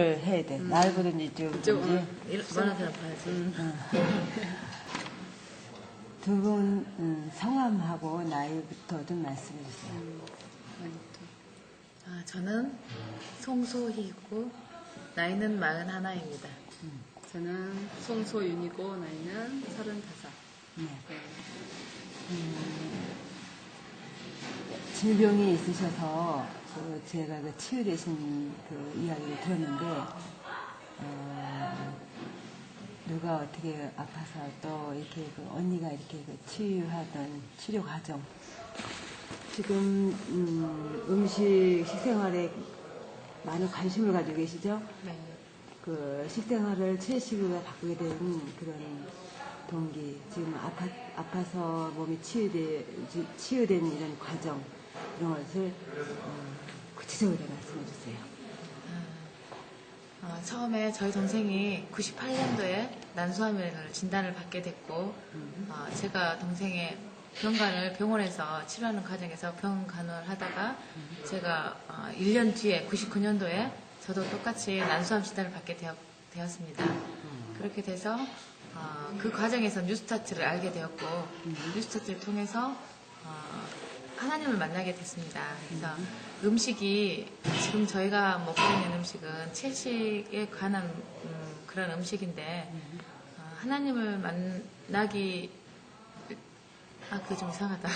해야 돼. 날보다는 이쪽인지. 많은 사람 봐야지. 두 분 성함하고 나이부터 좀 말씀해 주세요. 저는 송소희고 나이는 41입니다. 저는 송소윤이고 나이는 35. 네. 질병이 있으셔서 제가 치유되신 이야기를 들었는데 누가 어떻게 아파서 또 이렇게 언니가 이렇게 치유하던 치료 과정. 지금 음식 식생활에 많은 관심을 가지고 계시죠? 네. 식생활을 채식으로 바꾸게 된 그런 동기, 지금 아파서 몸이 치유된 이런 과정, 이런 것을 구체적으로 말씀해 주세요. 처음에 저희 동생이 98년도에 난소암을 진단을 받게 됐고, 제가 동생의 병원에서 치료하는 과정에서 병원 간호를 하다가 제가 1년 뒤에 99년도에 저도 똑같이 난소암 진단을 받게 되었습니다. 그렇게 돼서 그 과정에서 뉴스타트를 알게 되었고, 뉴스타트를 통해서 하나님을 만나게 됐습니다. 그래서 음식이 지금 저희가 먹고 있는 음식은 채식에 관한 그런 음식인데 하나님을 만나기 그게 좀 이상하다.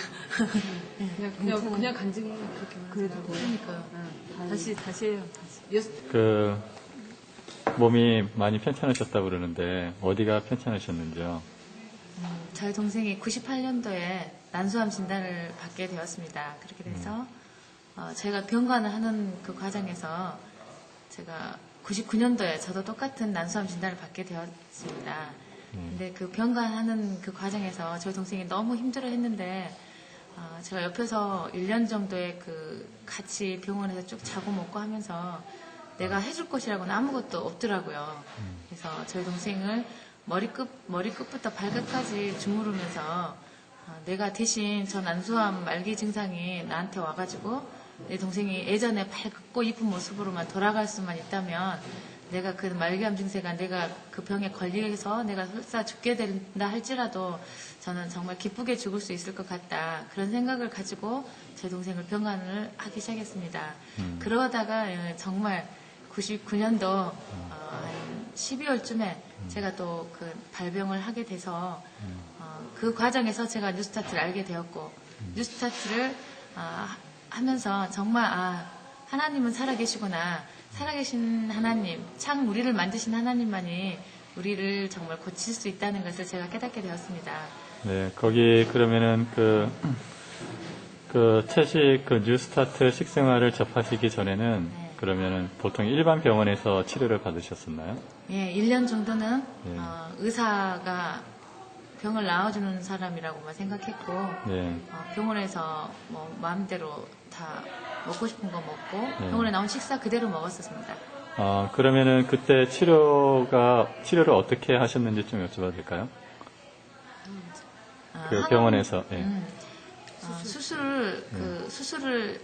그냥 간증이 그렇게 그래도 말하고. 그러니까요. 다시 해요. 몸이 많이 편찮으셨다고 그러는데 어디가 편찮으셨는지요? 저희 동생이 98년도에 난소암 진단을 받게 되었습니다. 그렇게 돼서 제가 병간을 하는 그 과정에서 제가 99년도에 저도 똑같은 난소암 진단을 받게 되었습니다. 근데 그 병간하는 그 과정에서 저희 동생이 너무 힘들어 했는데 제가 옆에서 1년 정도의 같이 병원에서 쭉 자고 먹고 하면서 내가 해줄 것이라고는 아무것도 없더라고요. 그래서 저희 동생을 머리끝부터 발끝까지 주무르면서 내가 대신 저 난소암 말기 증상이 나한테 와가지고 내 동생이 예전에 밝고 이쁜 모습으로만 돌아갈 수만 있다면 내가 그 말기암 증세가 내가 그 병에 걸려서 내가 설사 죽게 된다 할지라도 저는 정말 기쁘게 죽을 수 있을 것 같다. 그런 생각을 가지고 제 동생을 병간을 하기 시작했습니다. 그러다가 정말 99년도 한 12월쯤에 제가 또 그 발병을 하게 돼서 그 과정에서 제가 뉴스타트를 알게 되었고 뉴스타트를 하면서 정말 하나님은 살아계시구나. 살아계신 하나님, 참 우리를 만드신 하나님만이 우리를 정말 고칠 수 있다는 것을 제가 깨닫게 되었습니다. 네, 거기 그러면은 채식 뉴스타트 식생활을 접하시기 전에는 네. 그러면은 보통 일반 병원에서 치료를 받으셨었나요? 예, 1년 정도는 네. 의사가 병을 나아주는 사람이라고만 생각했고 네. 병원에서 뭐 마음대로 다 먹고 싶은 거 먹고 네. 병원에 나온 식사 그대로 먹었었습니다. 그러면은 그때 치료를 어떻게 하셨는지 좀 여쭤봐도 될까요? 병원에서. 예. 수술을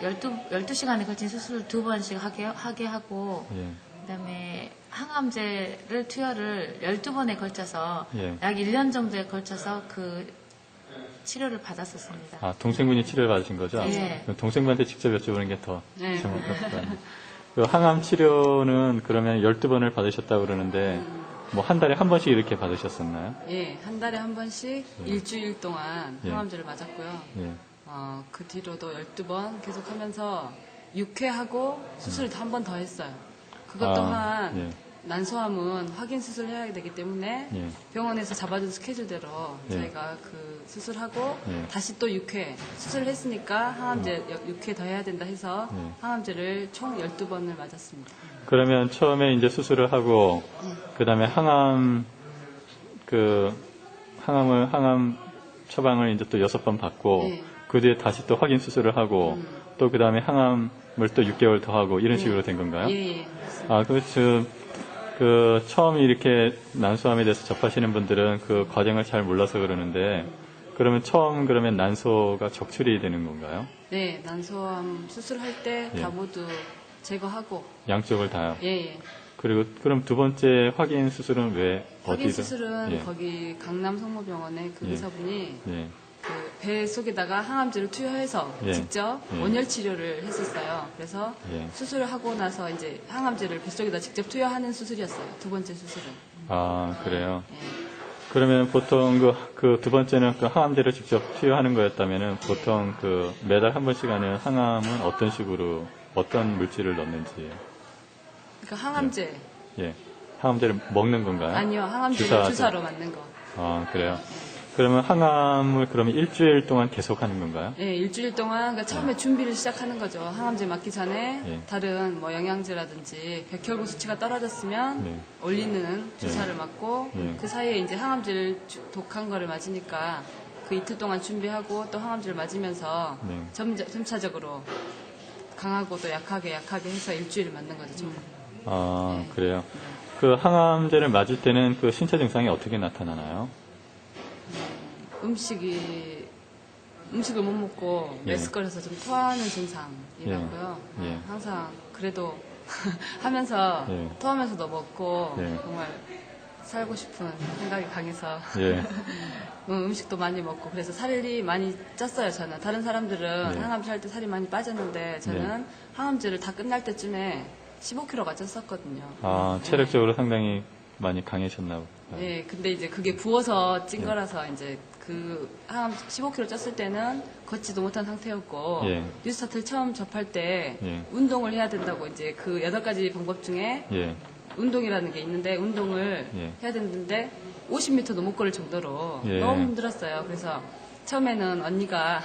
12시간에 걸친 수술을 2번씩 하게 하고 예. 그다음에 항암제를 투여를 12번에 걸쳐서 예. 약 1년 정도에 걸쳐서 그 치료를 받았었습니다. 동생분이 치료를 받으신 거죠? 네. 동생분한테 직접 여쭤보는 게 더 네. 정확하다. 항암 치료는 그러면 12번을 받으셨다고 그러는데 뭐 한 달에 한 번씩 이렇게 받으셨었나요? 예, 한 달에 한 번씩 일주일 동안 예. 항암제를 맞았고요. 예. 그 뒤로도 12번 계속 하면서 6회하고 수술을 한 번 더 했어요. 그것 또한 예. 난소암은 확인 수술해야 되기 때문에 예. 병원에서 잡아준 스케줄대로 예. 저희가 수술하고 예. 다시 또 6회 수술을 했으니까 항암제 6회 더 해야 된다 해서 예. 항암제를 총 12번을 맞았습니다. 그러면 처음에 이제 수술을 하고 그다음에 항암 처방을 이제 또 6번 받고 예. 그 뒤에 다시 또 확인 수술을 하고 또 그다음에 항암을 또 6개월 더 하고 이런 식으로 된 건가요? 예. 그렇죠. 처음 이렇게 난소암에 대해서 접하시는 분들은 그 과정을 잘 몰라서 그러는데 그러면 그러면 난소가 적출이 되는 건가요? 네, 난소암 수술할 때 다 예. 모두 제거하고. 양쪽을 다요. 예. 그리고 그럼 두 번째 확인 수술은 왜 확인 어디서? 수술은 예. 거기 강남 성모병원에 그 예. 의사분이 예. 그 배 속에다가 항암제를 투여해서 예. 직접 예. 온열 치료를 했었어요. 그래서 예. 수술을 하고 나서 이제 항암제를 배 속에다 직접 투여하는 수술이었어요. 두 번째 수술은. 아, 그래요. 예. 그러면 보통 그 두 번째는 그 항암제를 직접 투여하는 거였다면은 보통 그 매달 한 번씩 하는 항암은 어떤 식으로 어떤 물질을 넣는지. 그러니까 항암제. 예. 항암제를 먹는 건가요? 아니요, 항암제를 주사하죠? 주사로 맞는 거. 아, 그래요. 그러면 항암을 그러면 일주일 동안 계속 하는 건가요? 예, 일주일 동안 그러니까 처음에 준비를 시작하는 거죠. 항암제 맞기 전에 예. 다른 뭐 영양제라든지 백혈구 수치가 떨어졌으면 네. 올리는 주사를 맞고 예. 그 사이에 이제 항암제를 독한 거를 맞으니까 그 이틀 동안 준비하고 또 항암제를 맞으면서 네. 점차적으로 강하고 또 약하게 해서 일주일 맞는 거죠. 좀. 아, 네. 그래요. 그 항암제를 맞을 때는 그 신체 증상이 어떻게 나타나나요? 음식을 못 먹고 예. 메스꺼려서 좀 토하는 증상이라고요. 예. 항상 그래도 하면서 예. 토하면서도 먹고 예. 정말 살고 싶은 생각이 강해서 예. 음식도 많이 먹고 그래서 살이 많이 쪘어요. 저는 다른 사람들은 예. 항암제 할 때 살이 많이 빠졌는데 저는 항암제를 다 끝날 때쯤에 15kg가 쪘었거든요. 아, 체력적으로 상당히 많이 강해졌나 보다. 예, 근데 이제 그게 부어서 찐 예. 거라서 이제 그 항암 15kg 쪘을 때는 걷지도 못한 상태였고 예. 뉴스타트를 처음 접할 때 예. 운동을 해야 된다고 이제 그 8가지 방법 중에 예. 운동이라는 게 있는데 운동을 예. 해야 되는데 50m도 못 걸을 정도로 예. 너무 힘들었어요. 그래서 처음에는 언니가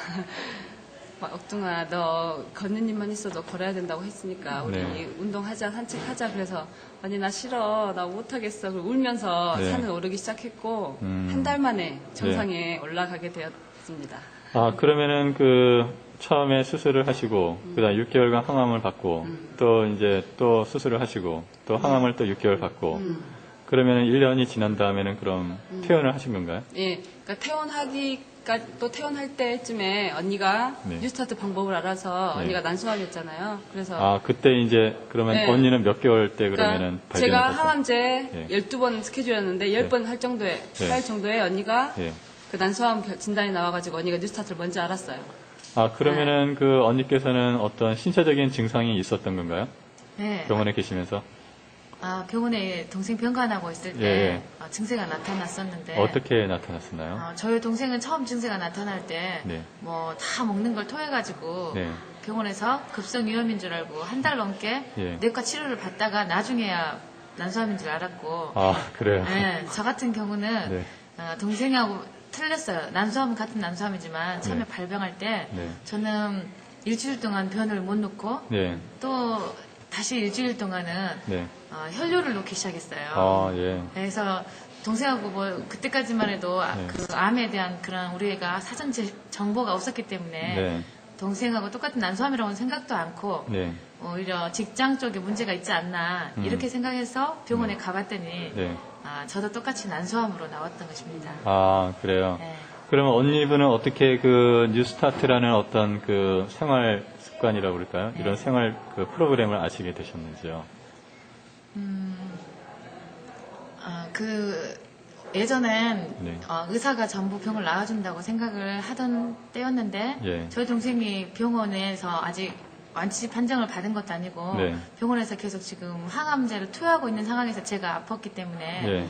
막 억둥아 너 걷는 일만 있어도 걸어야 된다고 했으니까 우리 네. 운동하자 산책하자 그래서 언니 나 싫어 나 못하겠어 그리고 울면서 네. 산을 오르기 시작했고 음. 한 달 만에 정상에 올라가게 되었습니다. 아, 그러면은 그 처음에 수술을 하시고 그다음 6개월간 항암을 받고 또 이제 또 수술을 하시고 또 항암을 또 6개월 받고 그러면은 1년이 지난 다음에는 그럼 퇴원을 하신 건가요? 예, 그러니까 또 퇴원할 때쯤에 언니가 네. 뉴스타트 방법을 알아서 네. 언니가 난소암이었잖아요. 그래서 아, 그때 이제 그러면 네. 언니는 몇 개월 때 그러면은 그러니까 제가 발견하셨어요? 항암제 12번 스케줄이었는데 10번 할 정도에 할 정도에 언니가 예. 그 난소암 진단이 나와가지고 언니가 뉴스타트를 먼저 알았어요. 아, 그러면은 그 언니께서는 어떤 신체적인 증상이 있었던 건가요? 네. 병원에 계시면서? 아, 병원에 동생 병간하고 있을 때 예. 증세가 나타났었는데 어떻게 나타났었나요? 저희 동생은 처음 증세가 나타날 때 네. 뭐 다 먹는 걸 토해가지고 네. 병원에서 급성 위염인 줄 알고 한 달 넘게 예. 내과 치료를 받다가 나중에야 난소암인 줄 알았고 아, 그래요? 네, 저 같은 경우는 네. 동생하고 틀렸어요. 난소암은 같은 난소암이지만 처음에 네. 발병할 때 네. 저는 일주일 동안 변을 못 놓고 네. 또 다시 일주일 동안은 네. 혈뇨를 놓기 시작했어요. 아, 예. 그래서 동생하고 뭐 그때까지만 해도 네. 그 암에 대한 그런 우리가 사전 정보가 없었기 때문에 네. 동생하고 똑같은 난소암이라고는 생각도 않고 네. 오히려 직장 쪽에 문제가 있지 않나 이렇게 생각해서 병원에 가봤더니 네. 저도 똑같이 난소암으로 나왔던 것입니다. 아, 그래요? 네. 그러면 언니분은 어떻게 그 뉴스타트라는 어떤 그 생활 습관이라고 그럴까요? 이런 생활 그 프로그램을 아시게 되셨는지요? 예전엔 네. 의사가 전부 병을 나아준다고 생각을 하던 때였는데 예. 저희 동생이 병원에서 아직 완치 판정을 받은 것도 아니고 네. 병원에서 계속 지금 항암제를 투여하고 있는 상황에서 제가 아팠기 때문에 예.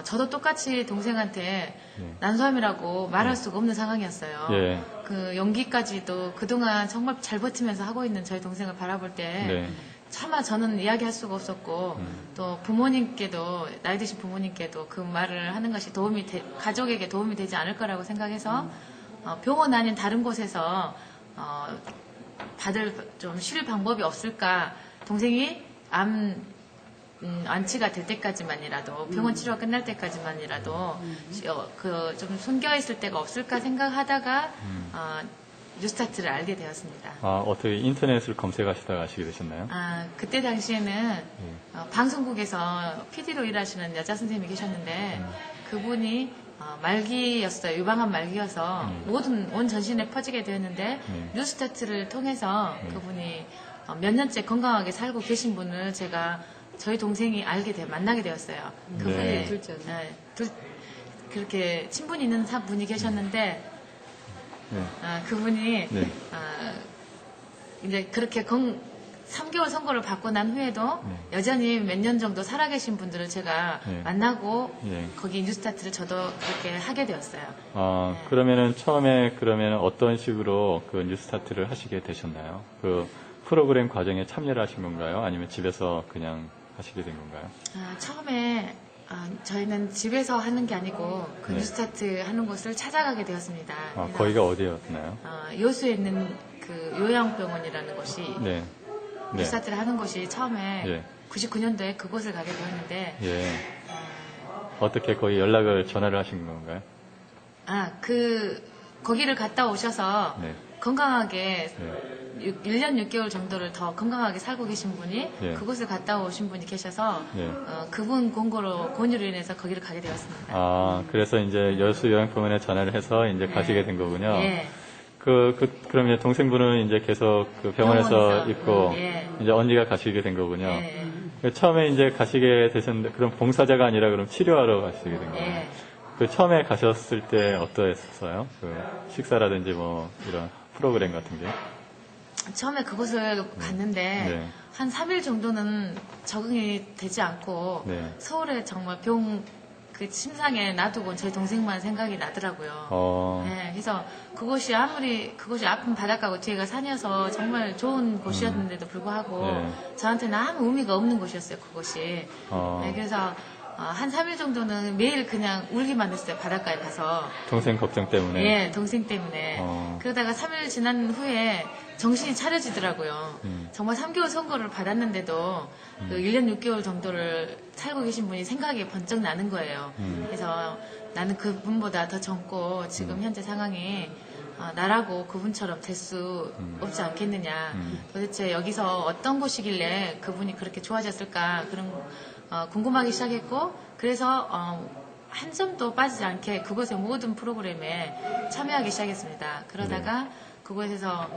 저도 똑같이 동생한테 예. 난소암이라고 말할 수가 없는 상황이었어요. 예. 그 연기까지도 그동안 정말 잘 버티면서 하고 있는 저희 동생을 바라볼 때 네. 차마 저는 이야기할 수가 없었고 또 부모님께도 나이 드신 부모님께도 그 말을 하는 것이 가족에게 도움이 되지 않을 거라고 생각해서 병원 아닌 다른 곳에서 좀 쉴 방법이 없을까 동생이 완치가 될 때까지만이라도 병원 치료가 끝날 때까지만이라도 좀 숨겨 있을 때가 없을까 생각하다가 뉴스타트를 알게 되었습니다. 아, 어떻게 인터넷을 검색하시다가 아시게 되셨나요? 그때 당시에는 방송국에서 PD로 일하시는 여자 선생님이 계셨는데 그분이 말기였어요. 유방암 말기여서 온 전신에 퍼지게 되었는데 뉴스타트를 통해서 그분이 몇 년째 건강하게 살고 계신 분을 제가 저희 동생이 만나게 되었어요. 그분이 네. 둘째죠. 그렇게 친분 있는 분이 계셨는데 네. 그분이 네. 이제 그렇게 3개월 선고를 받고 난 후에도 네. 여전히 몇 년 정도 살아계신 분들을 제가 네. 만나고 네. 거기 뉴스타트를 저도 그렇게 하게 되었어요. 네. 그러면은 처음에 그러면 어떤 식으로 그 뉴스타트를 하시게 되셨나요? 그 프로그램 과정에 참여를 하신 건가요? 아니면 집에서 그냥 하시게 된 건가요? 처음에 저희는 집에서 하는 게 아니고 그 네. 뉴스타트 하는 곳을 찾아가게 되었습니다. 그래서, 거기가 어디였나요? 여수에 있는 그 요양병원이라는 곳이 네. 네. 뉴스타트를 하는 곳이 처음에 예. 99년도에 그곳을 가게 되었는데 예. 어떻게 거기 전화를 하신 건가요? 거기를 갔다 오셔서 네. 건강하게 네. 1년 6개월 정도를 더 건강하게 살고 계신 분이 예. 그곳을 갔다 오신 분이 계셔서 예. 그분 권유로 인해서 거기를 가게 되었습니다. 그래서 이제 여수 요양병원에 전화를 해서 이제 가시게 된 거군요. 예. 그럼 이제 동생분은 이제 계속 그 병원에서 병원에서, 있고, 예. 이제 언니가 가시게 된 거군요. 예. 처음에 이제 가시게 되셨는데, 그럼 봉사자가 아니라 그럼 치료하러 가시게 된 거예요. 예. 그 처음에 가셨을 때 어떠했어요? 그 식사라든지 뭐 이런 프로그램 같은 게. 처음에 그곳을 갔는데 네. 한 3일 정도는 적응이 되지 않고 네. 서울에 정말 그 침상에 놔두고 제 동생만 생각이 나더라고요. 네, 그래서 그곳이 아픈 바닷가고 뒤에가 산이어서 정말 좋은 곳이었는데도 불구하고 네. 저한테는 아무 의미가 없는 곳이었어요, 그곳이. 네, 그래서 한 3일 정도는 매일 그냥 울기만 했어요, 바닷가에 가서. 동생 걱정 때문에. 예, 동생 때문에. 그러다가 3일 지난 후에 정신이 차려지더라고요. 정말 3개월 선고를 받았는데도 그 1년 6개월 정도를 살고 계신 분이 생각이 번쩍 나는 거예요. 그래서 나는 그분보다 더 젊고 지금 현재 상황이 나라고 그분처럼 될 수 없지 않겠느냐. 도대체 여기서 어떤 곳이길래 그분이 그렇게 좋아졌을까. 그런 궁금하기 시작했고, 그래서 한 점도 빠지지 않게 그곳의 모든 프로그램에 참여하기 시작했습니다. 그러다가 그곳에서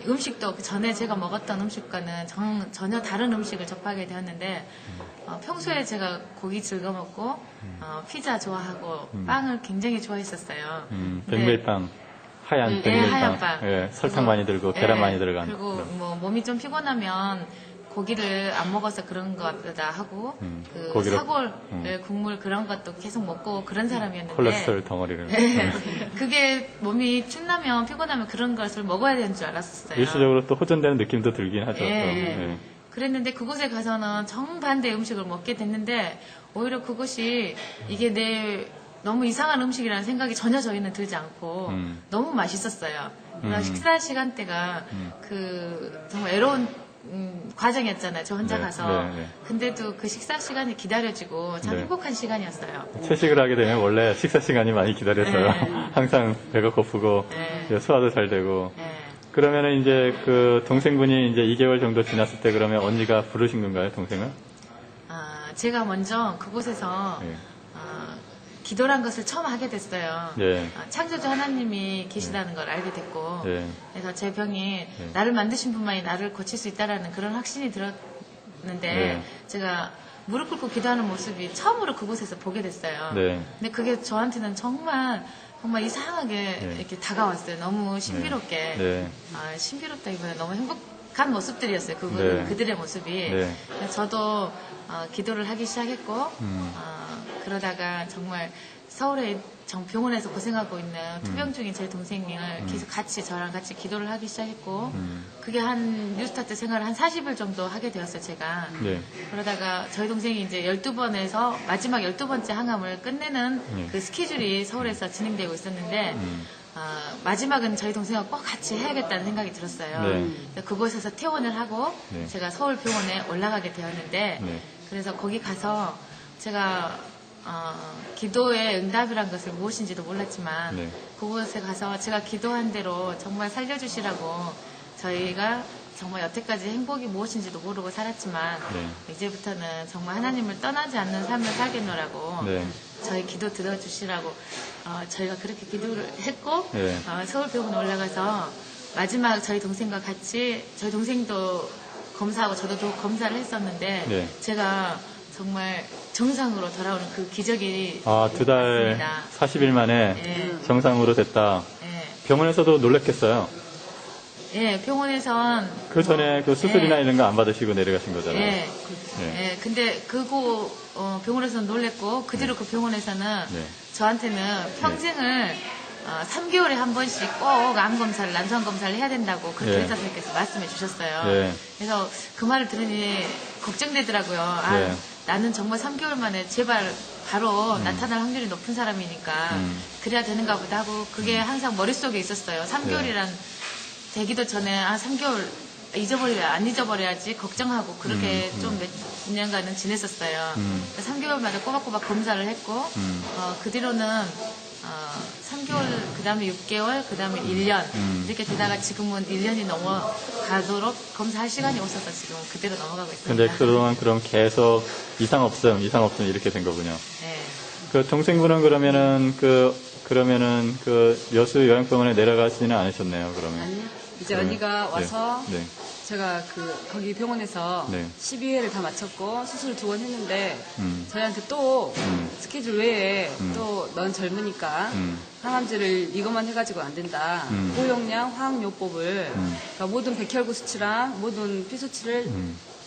음식도 그 전에 제가 먹었던 음식과는 전혀 다른 음식을 접하게 되었는데, 평소에 제가 고기 즐겨 먹고 피자 좋아하고 빵을 굉장히 좋아했었어요. 백밀빵. 하얀 네, 백밀빵. 하얀 빵. 예, 설탕 많이 들고 계란 많이 들어간. 그리고 뭐 몸이 좀 피곤하면 고기를 안 먹어서 그런 것보다 하고 그 고기로? 사골 국물 그런 것도 계속 먹고 그런 사람이었는데 콜레스테롤 덩어리를. 그게 몸이 축나면 피곤하면 그런 것을 먹어야 되는 줄 알았었어요. 일시적으로 또 호전되는 느낌도 들긴 하죠. 또. 예. 그랬는데 그곳에 가서는 정반대 음식을 먹게 됐는데 오히려 그것이 이게 너무 이상한 음식이라는 생각이 전혀 저희는 들지 않고 너무 맛있었어요. 그러니까 식사 시간대가 정말 애로운 과정이었잖아요. 저 혼자 가서. 네. 근데도 그 식사 시간이 기다려지고 참 네. 행복한 시간이었어요. 채식을 하게 되면 원래 식사 시간이 많이 기다려서요. 항상 배가 고프고 네. 소화도 잘 되고. 네. 그러면은 이제 그 동생분이 이제 2개월 정도 지났을 때 그러면 언니가 부르신 건가요, 동생을? 제가 먼저 그곳에서 네. 기도란 것을 처음 하게 됐어요. 네. 창조주 하나님이 계시다는 걸 알게 됐고, 네. 그래서 제 병이 나를 만드신 분만이 나를 고칠 수 있다라는 그런 확신이 들었는데, 제가 무릎 꿇고 기도하는 모습이 처음으로 그곳에서 보게 됐어요. 네. 근데 그게 저한테는 정말 이상하게 이렇게 다가왔어요. 너무 신비롭게. 네. 신비롭다기보다 너무 행복한 모습들이었어요. 네. 그들의 모습이. 네. 그래서 저도 기도를 하기 시작했고, 그러다가 정말 서울에 병원에서 고생하고 있는 투병 중인 제 동생을 계속 저랑 같이 기도를 하기 시작했고, 그게 뉴스타트 생활을 한 40일 정도 하게 되었어요, 제가. 네. 그러다가 저희 동생이 이제 12번에서 마지막 12번째 항암을 끝내는 그 스케줄이 서울에서 진행되고 있었는데, 마지막은 저희 동생과 꼭 같이 해야겠다는 생각이 들었어요. 네. 그곳에서 퇴원을 하고 네. 제가 서울 병원에 올라가게 되었는데, 네. 그래서 거기 가서 제가 기도의 응답이란 것을 무엇인지도 몰랐지만 네. 그곳에 가서 제가 기도한 대로 정말 살려주시라고, 저희가 정말 여태까지 행복이 무엇인지도 모르고 살았지만 이제부터는 정말 하나님을 떠나지 않는 삶을 살겠노라고 저희 기도 들어주시라고 저희가 그렇게 기도를 했고 서울병원 올라가서 마지막 저희 동생과 같이, 저희 동생도 검사하고 저도 또 검사를 했었는데 네. 제가 정말 정상으로 돌아오는 그 기적이 아, 2달 왔습니다. 40일 만에 예. 정상으로 됐다. 예. 병원에서도 놀랬겠어요. 예, 병원에선 그 전에 그 수술이나 예. 이런 거 안 받으시고 내려가신 거잖아요. 예. 예. 예, 근데 병원에서는 놀랬고 그 뒤로 그 병원에서는 네. 저한테는 평생을 3개월에 한 번씩 꼭 암 검사를, 난소암 검사를 해야 된다고 그렇게 예. 의사 선생님께서 말씀해 주셨어요. 예. 그래서 그 말을 들으니 걱정되더라고요. 아, 예. 나는 정말 3개월 만에 제발 바로 나타날 확률이 높은 사람이니까 그래야 되는가 보다 하고 그게 항상 머릿속에 있었어요. 3개월이란 되기도 전에 3개월 안 잊어버려야지 걱정하고 그렇게 좀 몇 년간은 지냈었어요. 3개월마다 꼬박꼬박 검사를 했고 그 뒤로는 3개월, 그 다음에 6개월, 그 다음에 1년 이렇게 되다가 지금은 1년이 넘어가도록 검사할 시간이 없어서 지금 그대로 넘어가고 있습니다. 근데 그동안 그럼 계속 이상 없음 이렇게 된 거군요. 네. 그 동생분은 그러면은 그 여수 요양병원에 내려가지는 않으셨네요, 그러면. 아니요. 이제 그러면- 언니가 와서 네. 제가 거기 병원에서 네. 12회를 다 마쳤고 수술 2번 했는데 저희한테 또 스케줄 외에 또 넌 젊으니까 항암제를 이것만 해가지고 안 된다. 고용량 화학요법을 그러니까 모든 백혈구 수치랑 모든 피 수치를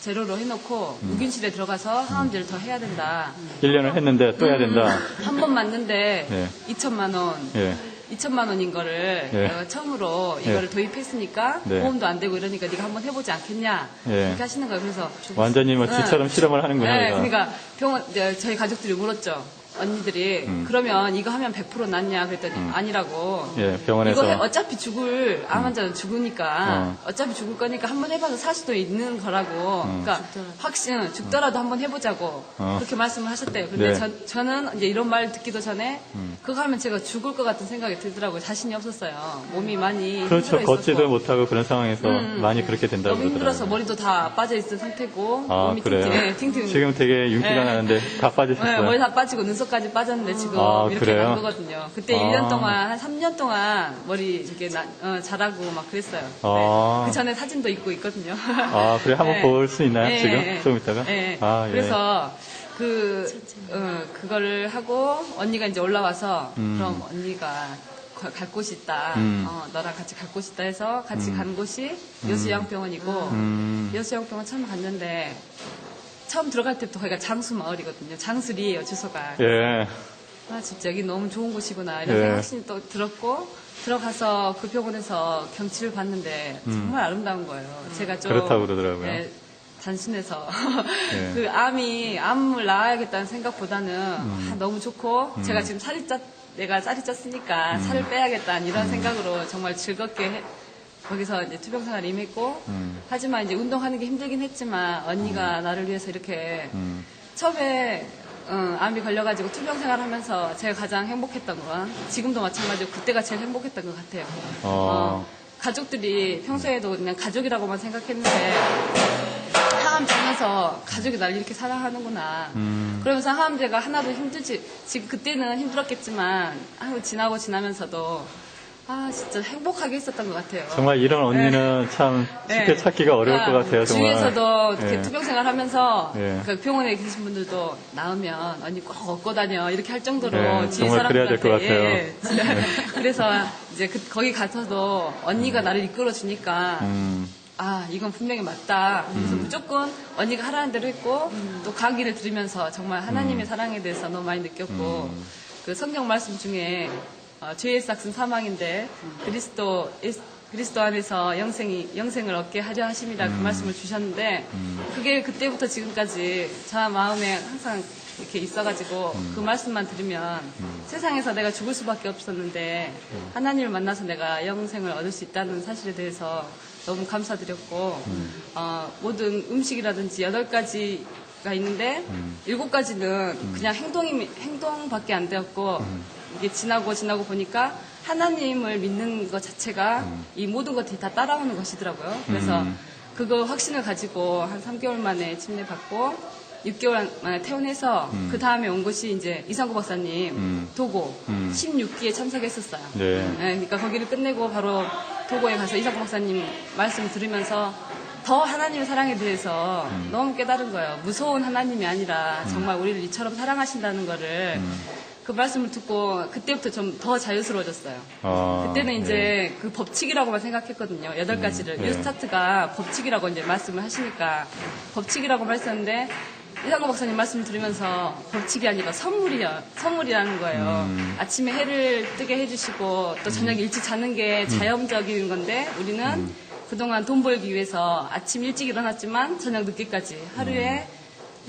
제로로 해놓고 무균실에 들어가서 항암제를 더 해야 된다. 1년을 했는데 또 해야 된다. 한 번 맞는데 네. 2천만 원. 예. 2천만 원인 거를 예. 내가 처음으로 이거를 도입했으니까 네. 보험도 안 되고 이러니까 네가 한번 해보지 않겠냐 예. 이렇게 하시는 거예요. 그래서 완전히 뭐 네. 쥐처럼 실험을 하는구나. 네, 이거. 그러니까 저희 가족들이 물었죠. 언니들이 그러면 이거 하면 100% 낫냐 그랬더니 아니라고. 예, 병원에서. 이거 어차피 암 환자는 죽으니까 어차피 죽을 거니까 한번 해봐서 살 수도 있는 거라고. 그러니까 죽더라도 한번 해보자고 그렇게 말씀을 하셨대요. 근데 네. 저는 이제 이런 말 듣기도 전에 그거 하면 제가 죽을 것 같은 생각이 들더라고요. 자신이 없었어요. 몸이 많이 그렇죠. 힘들어 걷지도 있었고. 못하고 그런 상황에서 많이 그렇게 된다고 너무 힘들어서 그러더라고요. 머리도 다 빠져 있는 상태고 아, 몸이 그래요? 팅팅. 지금 되게 윤기가 네. 나는데 다 네, 빠지셨어요. 머리 다 빠지고 눈썹까지 빠졌는데 지금 아, 이렇게 그래요? 난 거거든요. 그때 아. 1년 동안, 한 3년 동안 머리 이렇게 자라고 막 그랬어요. 아. 네. 그 전에 사진도 있고 있거든요. 아, 그래 한번 네. 볼 수 있나요? 네, 지금? 네. 좀 이따가? 네. 아, 예. 그래서 그거를 하고 언니가 이제 올라와서 그럼 언니가 갈 곳이 있다. 너랑 같이 갈 곳이 있다 해서 같이 간 곳이 여수요양병원이고 여수요양병원 처음 갔는데 처음 들어갈 때부터 거기가 장수 마을이거든요. 장수리예요, 주소가. 예. 아, 진짜 여기 너무 좋은 곳이구나. 이런 예. 확신이 또 들었고, 들어가서 그 병원에서 경치를 봤는데 정말 아름다운 거예요. 제가 좀. 그렇다고 그러더라고요. 예, 단순해서. 예. 그 암을 낳아야겠다는 생각보다는 너무 좋고, 제가 지금 내가 살이 쪘으니까 살을 빼야겠다는 이런 생각으로 정말 즐겁게 거기서 이제 투병 생활을 임했고, 하지만 이제 운동하는 게 힘들긴 했지만, 언니가 나를 위해서 이렇게, 처음에, 암이 걸려가지고 투병 생활 하면서 제가 가장 행복했던 건, 지금도 마찬가지로 그때가 제일 행복했던 것 같아요. 가족들이 평소에도 그냥 가족이라고만 생각했는데, 항암 잡면서 가족이 날 이렇게 사랑하는구나. 그러면서 항암제가 하나도 힘들지, 지금 그때는 힘들었겠지만, 지나고 지나면서도, 진짜 행복하게 있었던 것 같아요. 정말 이런 언니는 참 쉽게 찾기가 어려울 것 같아요, 정말. 주위에서도 이렇게 예. 투병 생활 하면서 예. 그 병원에 계신 분들도 나오면 언니 꼭 얻고 다녀 이렇게 할 정도로 예, 주위 정말 그래야 될 것 사람들한테 같아요. 그래서 이제 거기 가서도 언니가 나를 이끌어 주니까 이건 분명히 맞다. 그래서 무조건 언니가 하라는 대로 했고 또 강의를 들으면서 정말 하나님의 사랑에 대해서 너무 많이 느꼈고 그 성경 말씀 중에 죄의 삭은 사망인데 그리스도 안에서 영생을 얻게 하려 하심이라 그 말씀을 주셨는데 그게 그때부터 지금까지 저 마음에 항상 이렇게 있어가지고 그 말씀만 들으면 세상에서 내가 죽을 수밖에 없었는데 하나님을 만나서 내가 영생을 얻을 수 있다는 사실에 대해서 너무 감사드렸고 모든 음식이라든지 8가지가 있는데 7가지는 그냥 행동밖에 안 되었고 이게 지나고 보니까 하나님을 믿는 것 자체가 이 모든 것들이 다 따라오는 것이더라고요. 그래서 그거 확신을 가지고 한 3개월 만에 침례받고 6개월 만에 퇴원해서 그 다음에 온 곳이 이제 이상구 박사님 도고 16기에 참석했었어요. 네. 그러니까 거기를 끝내고 바로 도고에 가서 이상구 박사님 말씀 들으면서 더 하나님의 사랑에 대해서 너무 깨달은 거예요. 무서운 하나님이 아니라 정말 우리를 이처럼 사랑하신다는 거를 그 말씀을 듣고 그때부터 좀 더 자유스러워졌어요. 그때는 이제 그 법칙이라고만 생각했거든요. 8가지를. 뉴스타트가 법칙이라고 이제 말씀을 하시니까 법칙이라고 말했었는데 이상구 박사님 말씀 들으면서 법칙이 아니라 선물이라는 거예요. 아침에 해를 뜨게 해주시고 또 저녁 일찍 자는 게 자연적인 건데 우리는 그동안 돈 벌기 위해서 아침 일찍 일어났지만 저녁 늦게까지 하루에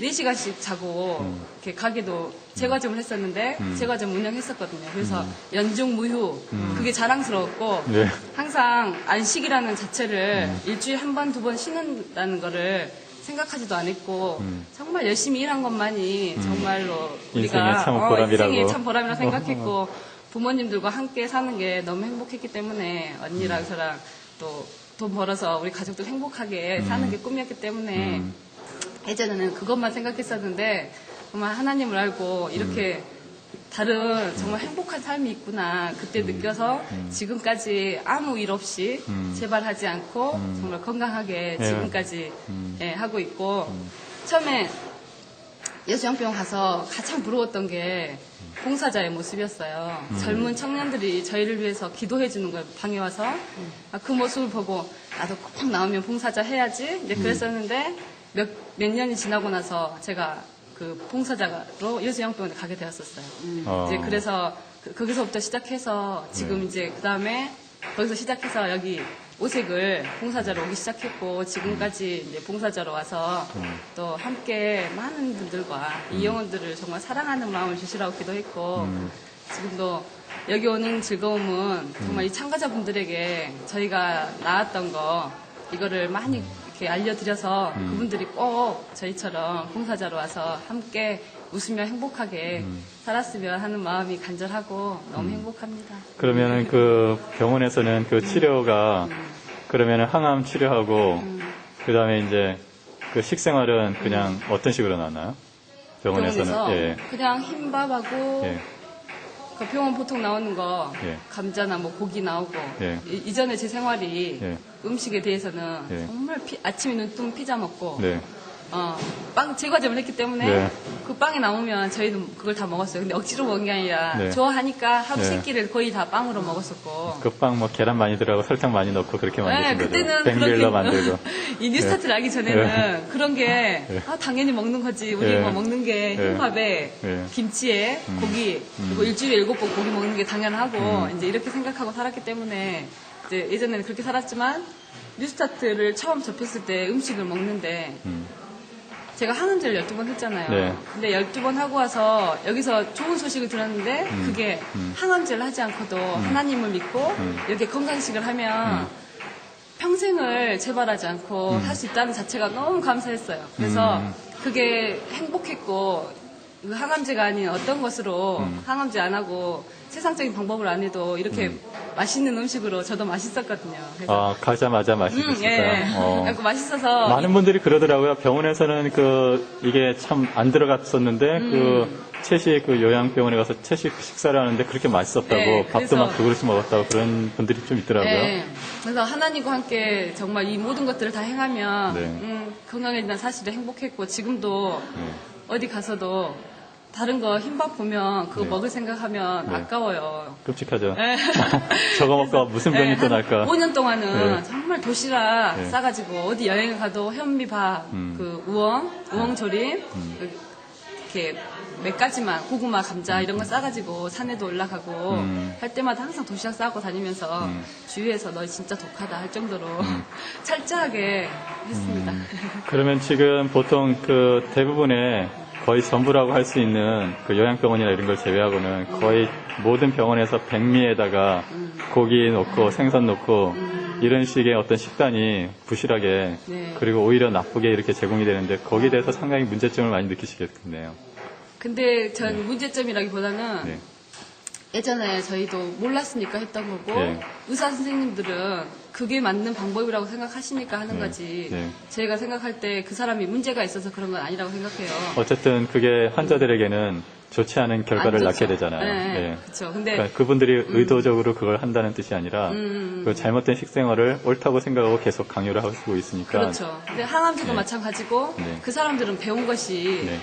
4시간씩 자고 이렇게 가게도 제과점을 했었는데 제과점 운영했었거든요. 그래서 연중 무휴 그게 자랑스러웠고 네. 항상 안식이라는 자체를 일주일에 한 번, 2번 쉬는다는 거를 생각하지도 않았고 정말 열심히 일한 것만이 정말로 우리가 인생의 참 보람이라고. 인생의 참 보람이라고 생각했고 부모님들과 함께 사는 게 너무 행복했기 때문에 언니랑 저랑 또 돈 벌어서 우리 가족들 행복하게 사는 게 꿈이었기 때문에 예전에는 그것만 생각했었는데 정말 하나님을 알고 이렇게 다른 정말 행복한 삶이 있구나 그때 느껴서 지금까지 아무 일 없이 재발하지 않고 정말 건강하게 지금까지 예, 하고 있고 처음에 예수양병원 가서 가장 부러웠던 게 봉사자의 모습이었어요. 젊은 청년들이 저희를 위해서 기도해 주는 거예요. 방에 와서 그 모습을 보고 나도 꼭 나오면 봉사자 해야지 이제 그랬었는데 몇 년이 지나고 나서 제가 그 봉사자로 예수양병원에 가게 되었었어요. 이제 그래서 거기서부터 시작해서 지금 이제 그 다음에 거기서 시작해서 여기 오색을 봉사자로 오기 시작했고 지금까지 이제 봉사자로 와서 또 함께 많은 분들과 이 영혼들을 정말 사랑하는 마음을 주시라고 기도했고 지금도 여기 오는 즐거움은 정말 이 참가자분들에게 저희가 나왔던 거 이거를 많이 이렇게 알려드려서 그분들이 꼭 저희처럼 봉사자로 와서 함께 웃으며 행복하게 살았으면 하는 마음이 간절하고 너무 행복합니다. 그러면은 그 병원에서는 그 치료가 그러면은 항암 치료하고 그 다음에 이제 그 식생활은 그냥 어떤 식으로 나나요? 병원에서는 병원에서 예. 그냥 흰밥하고 예. 그 병원 보통 나오는 거 예. 감자나 뭐 고기 나오고 예. 이전에 제 생활이 예. 음식에 대해서는 예. 정말 아침에 눈 뜨면 피자 먹고 네. 빵 제과점을 했기 때문에 네. 그 빵이 나오면 저희도 그걸 다 먹었어요. 근데 억지로 먹은 게 아니라 네. 좋아하니까 하루 네. 3끼를 거의 다 빵으로 먹었었고. 그 빵 뭐 계란 많이 들어가고 설탕 많이 넣고 그렇게 만드신 거죠. 그때는 뱅빌러 만들고. 이 뉴스타트를 알기 전에는 그런 게 당연히 먹는 거지. 우리 네. 뭐 먹는 게 네. 흰밥에 네. 김치에 고기 그리고 일주일에 7번 고기 먹는 게 당연하고 이제 이렇게 생각하고 살았기 때문에 이제 예전에는 그렇게 살았지만 뉴스타트를 처음 접했을 때 음식을 먹는데 제가 항암제를 12번 했잖아요. 네. 근데 12번 하고 와서 여기서 좋은 소식을 들었는데 그게 항암제를 하지 않고도 하나님을 믿고 이렇게 건강식을 하면 평생을 재발하지 않고 살 수 있다는 자체가 너무 감사했어요. 그래서 그게 행복했고 그 항암제가 아닌 어떤 것으로 항암제 안 하고 세상적인 방법을 안 해도 이렇게 맛있는 음식으로 저도 맛있었거든요. 그래서 가자마자 맛있었어요. 예. 그래서 맛있어서 많은 분들이 그러더라고요. 병원에서는 이게 참 안 들어갔었는데 그 채식 그 요양병원에 가서 채식 식사를 하는데 그렇게 맛있었다고 네, 밥도 그래서- 막 두 그릇씩 먹었다고 그런 분들이 좀 있더라고요. 네. 그래서 하나님과 함께 정말 이 모든 것들을 다 행하면 네. 건강해진다는 사실에 행복했고 지금도 네. 어디 가서도 다른 거 흰밥 보면 그거 네. 먹을 생각하면 네. 아까워요. 끔찍하죠. 네. 저거 먹고 무슨 병이 또 한 날까. 5년 동안은 네. 정말 도시락 네. 싸가지고 어디 여행 가도 현미밥, 그 우엉조림, 이렇게 몇 가지만 고구마, 감자 이런 거 싸가지고 산에도 올라가고 할 때마다 항상 도시락 싸고 다니면서 주위에서 너 진짜 독하다 할 정도로 철저하게 했습니다. 그러면 지금 보통 그 대부분의 거의 전부라고 할 수 있는 그 요양병원이나 이런 걸 제외하고는 거의 모든 병원에서 백미에다가 고기 넣고 생선 넣고 이런 식의 어떤 식단이 부실하게 네. 그리고 오히려 나쁘게 이렇게 제공이 되는데 거기에 대해서 상당히 문제점을 많이 느끼시겠네요. 근데 전 문제점이라기보다는 네. 예전에 저희도 몰랐으니까 했던 거고 네. 의사 선생님들은 그게 맞는 방법이라고 생각하시니까 하는 거지. 네. 저희가 생각할 때 그 사람이 문제가 있어서 그런 건 아니라고 생각해요. 어쨌든 그게 환자들에게는 좋지 않은 결과를 안 낳게 좋죠. 되잖아요. 네, 그렇죠. 근데 그러니까 그분들이 의도적으로 그걸 한다는 뜻이 아니라 그 잘못된 식생활을 옳다고 생각하고 계속 강요를 하고 있으니까. 그렇죠. 근데 항암제도 네. 마찬가지고 네. 그 사람들은 배운 것이 네.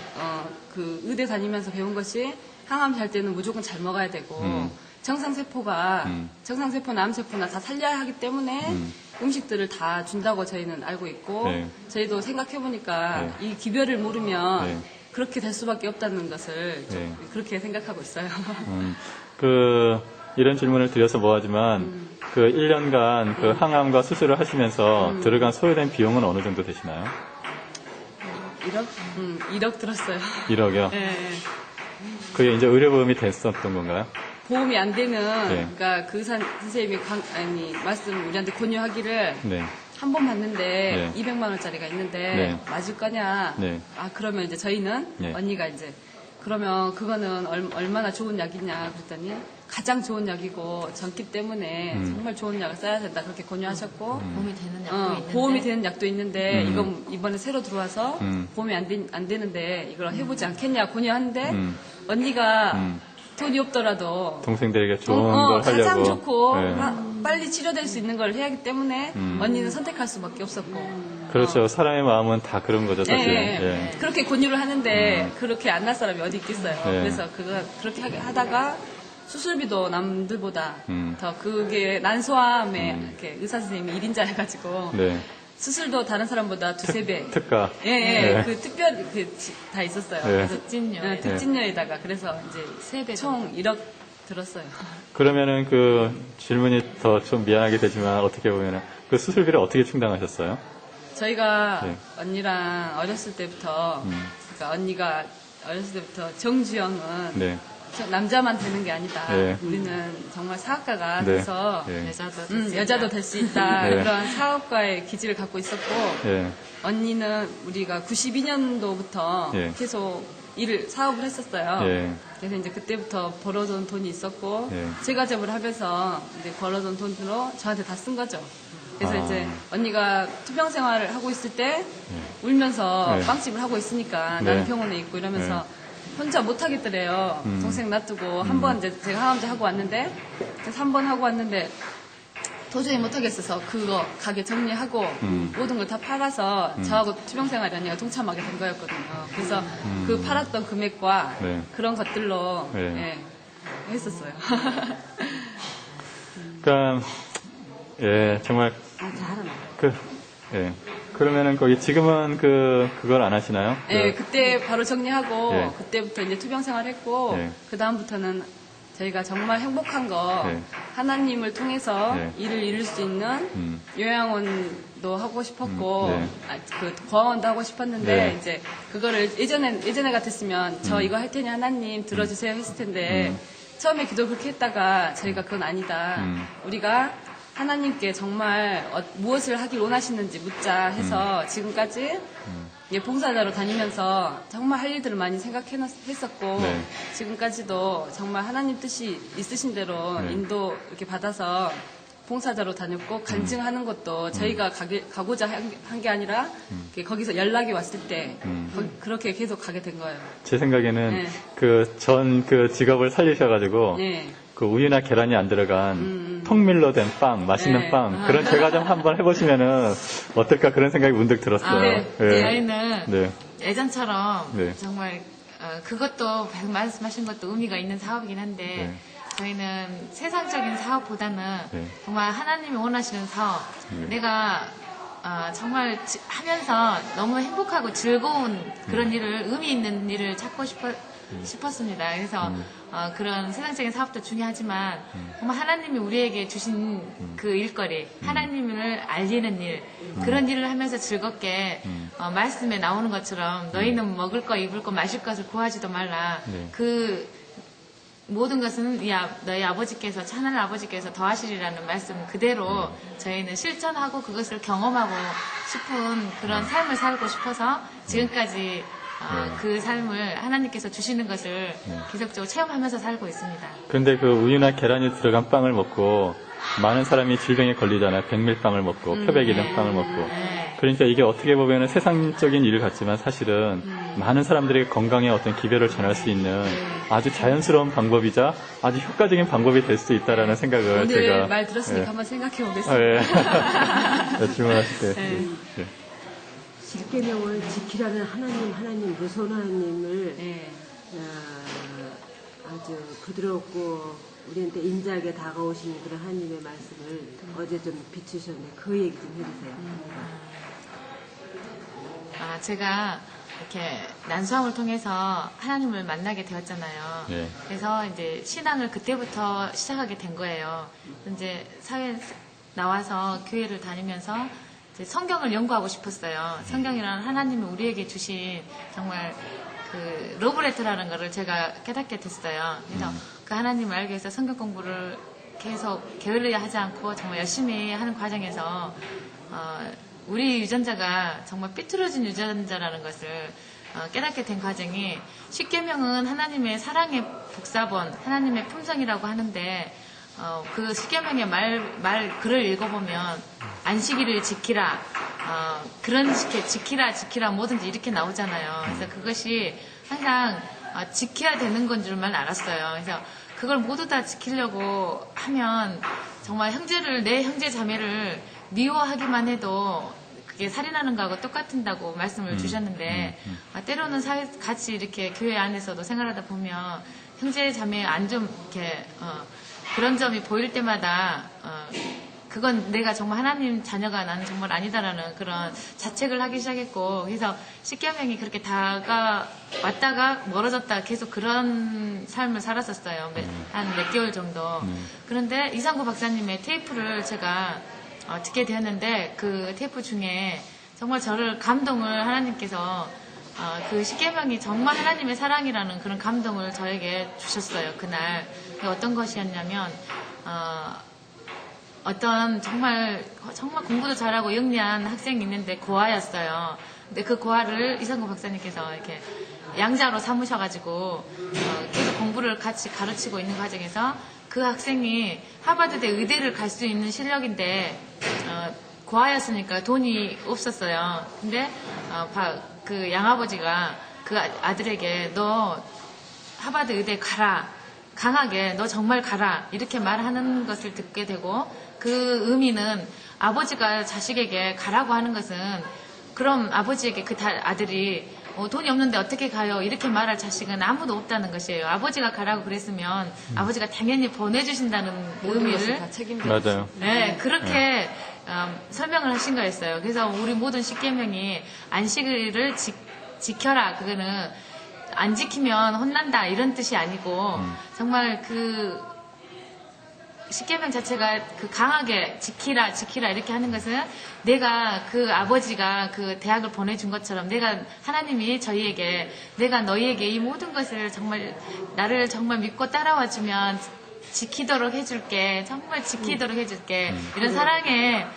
그 의대 다니면서 배운 것이 항암 잘 때는 무조건 잘 먹어야 되고 정상세포가 정상세포나 암세포나 다 살려야 하기 때문에 음식들을 다 준다고 저희는 알고 있고 네. 저희도 생각해보니까 네. 이 기별을 모르면 네. 그렇게 될 수밖에 없다는 것을 좀 네. 그렇게 생각하고 있어요. 이런 질문을 드려서 뭐하지만 그 1년간 그 항암과 수술을 하시면서 들어간 소요된 비용은 어느 정도 되시나요? 1억? 1억 들었어요. 1억이요? 네. 그게 이제 의료보험이 됐었던 건가요? 보험이 안 되는, 네. 그러니까 그 선생님이 말씀 우리한테 권유하기를 네. 한 번 받는데 네. 200만 원짜리가 있는데 네. 맞을 거냐? 네. 아 그러면 이제 저희는 네. 언니가 이제 그러면 그거는 얼마나 좋은 약이냐 그랬더니 가장 좋은 약이고 젊기 때문에 정말 좋은 약을 써야 된다 그렇게 권유하셨고 도움이 되는 약도 있는데. 보험이 되는 약도 있는데 이건 이번에 새로 들어와서 음. 보험이 안 되는데 이걸 해보지 않겠냐 권유하는데 언니가 돈이 없더라도 동생들에게 좋은 걸 하려고. 가장 좋고 네. 빨리 치료될 수 있는 걸 해야 하기 때문에 언니는 선택할 수밖에 없었고 그렇죠. 사람의 마음은 다 그런 거죠, 사실. 예. 예. 그렇게 권유를 하는데 그렇게 안 날 사람이 어디 있겠어요. 예. 그래서 그렇게 하다가 수술비도 남들보다 더 그게 난소암에 이렇게 의사 선생님이 1인자 해가지고 네. 수술도 다른 사람보다 두세 배. 특가. 예, 네. 그 특별 다 있었어요. 네. 그래서 특진료. 특진료에다가 그래서 이제 3배 총 1억 들었어요. 그러면은 그 질문이 더 좀 미안하게 되지만 어떻게 보면은 그 수술비를 어떻게 충당하셨어요? 저희가 네. 언니랑 어렸을 때부터 그러니까 언니가 어렸을 때부터 정주영은 네. 남자만 되는 게 아니다. 네. 우리는 정말 사업가가 네. 돼서 네. 여자도 될 수 있다. 네. 그런 사업가의 기질을 갖고 있었고 예. 언니는 우리가 92년도부터 예. 계속 사업을 했었어요. 예. 그래서 이제 그때부터 벌어둔 돈이 있었고 예. 제과점을 하면서 이제 벌어둔 돈으로 저한테 다 쓴 거죠. 그래서 아. 이제 언니가 투병 생활을 하고 있을 때 울면서 네. 빵집을 하고 있으니까 네. 나는 병원에 있고 이러면서 혼자 못 하겠더래요. 동생 놔두고 한 번 이제 제가 항암제 하고 왔는데 그래서 한 번 하고 왔는데 도저히 못 하겠어서 그거 가게 정리하고 모든 걸 다 팔아서 저하고 투병 생활에 언니가 동참하게 된 거였거든요. 그래서 그 팔았던 금액과 네. 그런 것들로 네. 예, 했었어요. 그러니까 예, 정말 잘하네. 예. 그러면은 거기 지금은 그걸 안 하시나요? 예, 그때 바로 정리하고 예. 그때부터 이제 투병 생활했고 예. 그 다음부터는 저희가 정말 행복한 거 예. 하나님을 통해서 예. 일을 이룰 수 있는 요양원도 하고 싶었고 네. 그 거원도 하고 싶었는데 네. 이제 그거를 예전에 같았으면 저 이거 할 테니 하나님 들어주세요 했을 텐데 처음에 기도 그렇게 했다가 저희가 그건 아니다. 우리가 하나님께 정말 무엇을 하길 원하시는지 묻자 해서 지금까지 봉사자로 다니면서 정말 할 일들을 많이 생각했었고 네. 지금까지도 정말 하나님 뜻이 있으신 대로 네. 인도 이렇게 받아서 봉사자로 다녔고 간증하는 것도 저희가 가고자 한 게 아니라 거기서 연락이 왔을 때 그렇게 계속 가게 된 거예요. 제 생각에는 네. 그 직업을 살리셔가지고 네. 그 우유나 계란이 안 들어간 통밀로 된 빵, 맛있는 네. 빵 그런 제과점 한번 해보시면은 어떨까 그런 생각이 문득 들었어요. 네. 예. 저희는 네. 예전처럼 네. 정말 그것도 말씀하신 것도 의미가 있는 사업이긴 한데 네. 저희는 세상적인 사업보다는 네. 정말 하나님이 원하시는 사업 네. 내가 정말 하면서 너무 행복하고 즐거운 그런 일을 의미 있는 일을 찾고 싶었습니다. 그래서 그런 세상적인 사업도 중요하지만 정말 하나님이 우리에게 주신 그 일거리, 하나님을 알리는 일, 그런 일을 하면서 즐겁게 말씀에 나오는 것처럼 너희는 먹을 거, 입을 거, 마실 것을 구하지도 말라. 네. 그 모든 것은 너희 아버지께서 찬하늘 아버지께서 더하시리라는 말씀 그대로 저희는 실천하고 그것을 경험하고 싶은 그런 삶을 살고 싶어서 지금까지 그 삶을 하나님께서 주시는 것을 계속적으로 체험하면서 살고 있습니다. 그런데 그 우유나 계란이 들어간 빵을 먹고 많은 사람이 질병에 걸리잖아요. 백밀빵을 먹고 표백이등빵을 먹고. 그러니까 이게 어떻게 보면 세상적인 일 같지만 사실은 많은 사람들에게 건강에 어떤 기별을 전할 수 있는 아주 자연스러운 방법이자 아주 효과적인 방법이 될 수 있다라는 생각을 오늘 제가 말 들었으니까 예. 한번 생각해 보겠습니다. 아, 예. 질문하실 때. 예. 십계명을 지키라는 하나님 무서운 하나님을 예. 아주 부드럽고 우리한테 인자하게 다가오시는 그런 하나님의 말씀을 어제 좀 비추셨는데 그 얘기 좀 해주세요. 제가 이렇게 난수함을 통해서 하나님을 만나게 되었잖아요. 예. 그래서 이제 신앙을 그때부터 시작하게 된 거예요. 이제 사회 나와서 교회를 다니면서 이제 성경을 연구하고 싶었어요. 성경이라는 하나님이 우리에게 주신 정말 그 러브레터라는 거를 제가 깨닫게 됐어요. 그래서 그 하나님을 알기 위해서 성경 공부를 계속 게을리하지 하지 않고 정말 열심히 하는 과정에서 우리 유전자가 정말 삐뚤어진 유전자라는 것을 깨닫게 된 과정이 십계명은 하나님의 사랑의 복사본, 하나님의 품성이라고 하는데 그 십계명의 글을 읽어보면 안식일을 지키라, 그런 식의 지키라 뭐든지 이렇게 나오잖아요. 그래서 그것이 항상 지켜야 되는 건 줄만 알았어요. 그래서 그걸 모두 다 지키려고 하면 정말 내 형제 자매를 미워하기만 해도 그게 살인하는 거하고 똑같은다고 말씀을 주셨는데 때로는 같이 이렇게 교회 안에서도 생활하다 보면 형제 자매 안 좀 이렇게 그런 점이 보일 때마다 그건 내가 정말 하나님 자녀가 나는 정말 아니다라는 그런 자책을 하기 시작했고, 그래서 십계명이 그렇게 왔다가 멀어졌다 계속 그런 삶을 살았었어요. 한 몇 개월 정도. 그런데 이상구 박사님의 테이프를 제가 듣게 되었는데 그 테이프 중에 정말 저를 감동을 하나님께서 그 십계명이 정말 하나님의 사랑이라는 그런 감동을 저에게 주셨어요. 그날 어떤 것이었냐면 어떤 정말 공부도 잘하고 영리한 학생이 있는데 고아였어요. 근데 그 고아를 이상구 박사님께서 이렇게 양자로 삼으셔가지고 계속 공부를 같이 가르치고 있는 과정에서 그 학생이 하버드대 의대를 갈 수 있는 실력인데 고아였으니까 돈이 없었어요. 근데 그 양아버지가 그 아들에게 너 하버드 의대 가라, 강하게 너 정말 가라 이렇게 말하는 것을 듣게 되고, 그 의미는 아버지가 자식에게 가라고 하는 것은 그럼 아버지에게 그 아들이 돈이 없는데 어떻게 가요? 이렇게 말할 자식은 아무도 없다는 것이에요. 아버지가 가라고 그랬으면 아버지가 당연히 보내주신다는 의미를 다 책임져. 맞아요. 네, 그렇게 설명을 하신 거였어요. 그래서 우리 모든 십계명이 안식일을 지켜라. 그거는 안 지키면 혼난다 이런 뜻이 아니고 정말 그 십계명 자체가 그 강하게 지키라 이렇게 하는 것은 내가 그 아버지가 그 대학을 보내준 것처럼 하나님이 저희에게 내가 너희에게 이 모든 것을 정말 나를 정말 믿고 따라와 주면 지키도록 해줄게, 정말 지키도록 해줄게, 이런 사랑의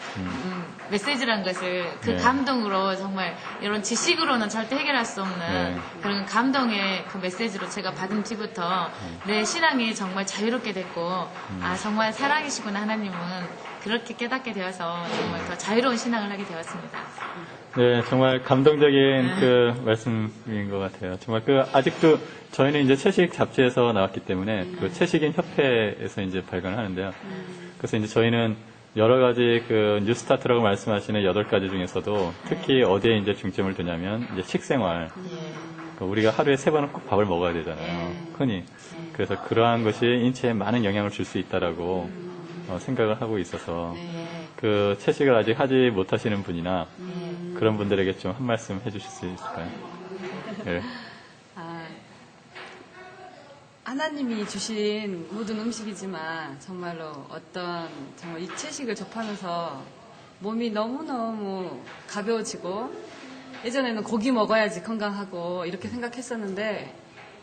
메시지라는 것을 그 네. 감동으로 정말 이런 지식으로는 절대 해결할 수 없는 네. 그런 감동의 그 메시지로 제가 받은 뒤부터 내 신앙이 정말 자유롭게 됐고, 정말 사랑이시구나 하나님은, 그렇게 깨닫게 되어서 정말 더 자유로운 신앙을 하게 되었습니다. 네, 정말 감동적인 그 말씀인 것 같아요. 정말 아직도 저희는 이제 채식 잡지에서 나왔기 때문에 그 채식인 협회에서 이제 발간을 하는데요. 그래서 이제 저희는 여러 가지 그 뉴스타트라고 말씀하시는 8가지 중에서도 특히 어디에 이제 중점을 두냐면 이제 식생활. 그러니까 우리가 하루에 3번은 꼭 밥을 먹어야 되잖아요. 흔히. 그래서 그러한 것이 인체에 많은 영향을 줄 수 있다라고 생각을 하고 있어서 그 채식을 아직 하지 못하시는 분이나 그런 분들에게 좀 한 말씀 해주실 수 있을까요? 네. 하나님이 주신 모든 음식이지만 정말로 정말 이 채식을 접하면서 몸이 너무너무 가벼워지고, 예전에는 고기 먹어야지 건강하고 이렇게 생각했었는데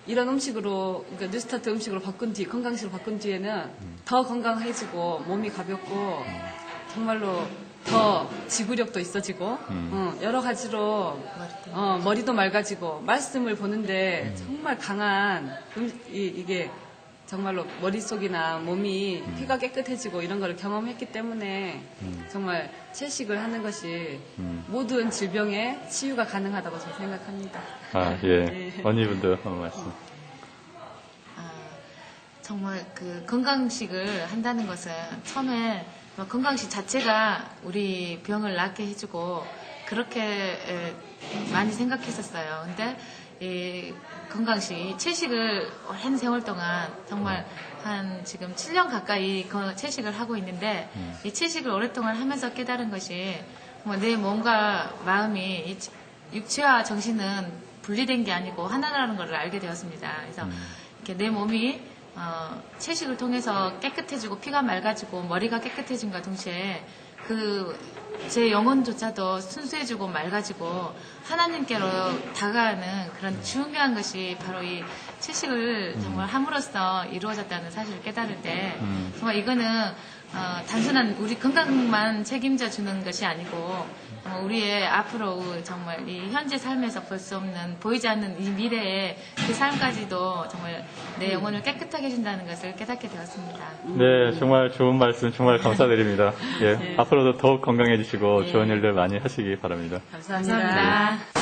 이런 음식으로, 그러니까 뉴스타트 음식으로 건강식으로 바꾼 뒤에는 더 건강해지고 몸이 가볍고 정말로 더 지구력도 있어지고 여러 가지로 머리도 맑아지고 말씀을 보는데 정말 강한 이게 정말로 머릿속이나 몸이 피가 깨끗해지고 이런 걸 경험했기 때문에 정말 채식을 하는 것이 모든 질병의 치유가 가능하다고 저는 생각합니다. 아, 예. 네. 언니분도 한 말씀. 정말 그 건강식을 한다는 것은 처음에 건강식 자체가 우리 병을 낫게 해주고 그렇게 많이 생각했었어요. 근데 이 건강식, 채식을 오랜 세월 동안 정말 한 지금 7년 가까이 채식을 하고 있는데 이 채식을 오랫동안 하면서 깨달은 것이 정말 내 몸과 마음이 이 육체와 정신은 분리된 게 아니고 하나라는 걸 알게 되었습니다. 그래서 이렇게 내 몸이 채식을 통해서 깨끗해지고 피가 맑아지고 머리가 깨끗해진과 동시에 제 영혼조차도 순수해지고 맑아지고 하나님께로 다가가는 그런 중요한 것이 바로 이 채식을 정말 함으로써 이루어졌다는 사실을 깨달을 때 정말 이거는 단순한 우리 건강만 책임져 주는 것이 아니고 우리의 앞으로 정말 이 현재 삶에서 볼 수 없는 보이지 않는 이 미래의 그 삶까지도 정말 내 영혼을 깨끗하게 해준다는 것을 깨닫게 되었습니다. 네, 정말 좋은 말씀 정말 감사드립니다. 예, 앞으로도 더욱 건강해지시고 좋은 일들 많이 하시기 바랍니다. 감사합니다. 감사합니다.